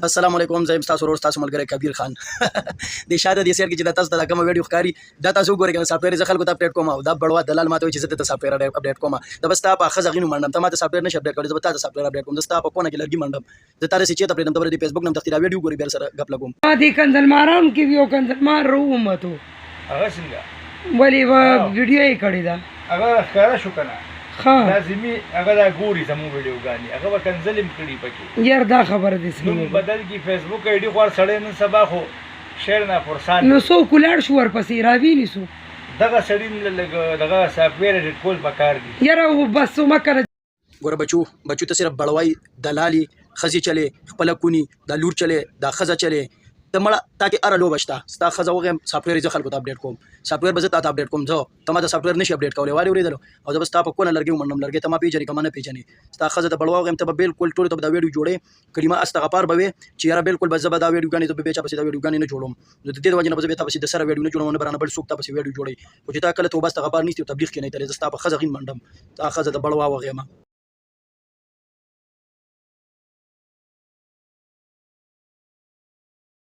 السلام علیکم زه یم ستاسو ورور ستاسو ملګری کبیر خان د شاته د سیر کې چې د تاسو د کوم ویډیو ښکاري دا تاسو وګورئ کنه سافټویر زه خلکو ته اپډیټ کوم او دا بړوا دلال ماته وایي چې زه ته سافټویر اپډیټ کوم دا بس تا په خزه غینو منډم ته ماته سافټویر نشي اپډیټ کولای زه به تاسو سافټویر اپډیټ کوم زه ستا په کونه کې لرګي منډم زه تاسو چې ته اپډیټ ته د فیسبوک نم تختې دا ویډیو ګوري بیر سره غپ لګوم دې کنزل ماران کې یو کنزل مار رومته هغه څنګه ولی ویډیو یې کړی دا هغه ښکاره شو کنه ها لازمي هغه دا ګوري زمو ویډیو غاني هغه وکنزلم کړي پکې یار دا خبر دې نو سمه بدل کی فیسبوک آی ډی خور سړی نن سبا خو شیر نه فرسان نو سو کولار شو ورپسې راوی نیسو دغه سړی لږ دغه سافټویر ایډیټ کول پکار دي یاره بس مکه ګوره بچو ته صرف بړوای دلالي خزي چلے خپل کونی دا لور چلے دا خزه چلے ته مړه تا کې اره لوبه شته ستا ښځه وغیم سافټویر یې زه خلکو ته اپډیټ کوم سافټویر به زه تا ته اپډیټ کوم زه ته ما ته سافټویر نشي اپډیټ کولی والې اورېدلو او زه به ستا په کونه لرګي ومنډم لرګي ته ما پېژنې که ما نه پېژنې ستا ښځه ته بړوا وغیم ته به بالکل ټولو ته به دا ویډیو جوړې کلمه استغفار به وې چې یاره بالکل به زه به دا ویډیوګانې ته به بیا چا پسې دا ویډیوګانې نه جوړوم نو د دې د وجې نه به زه بیا تا پسې د سره ویډیو نه جوړوم نه به رانه بل څوک تا پسې ویډیو جوړوي خو چې تا کله توبه استغفار نیستی او تبلیغ کې نه تلې زه ستا په ښځه غین منډم تا ښځه ته بړوا وغیمه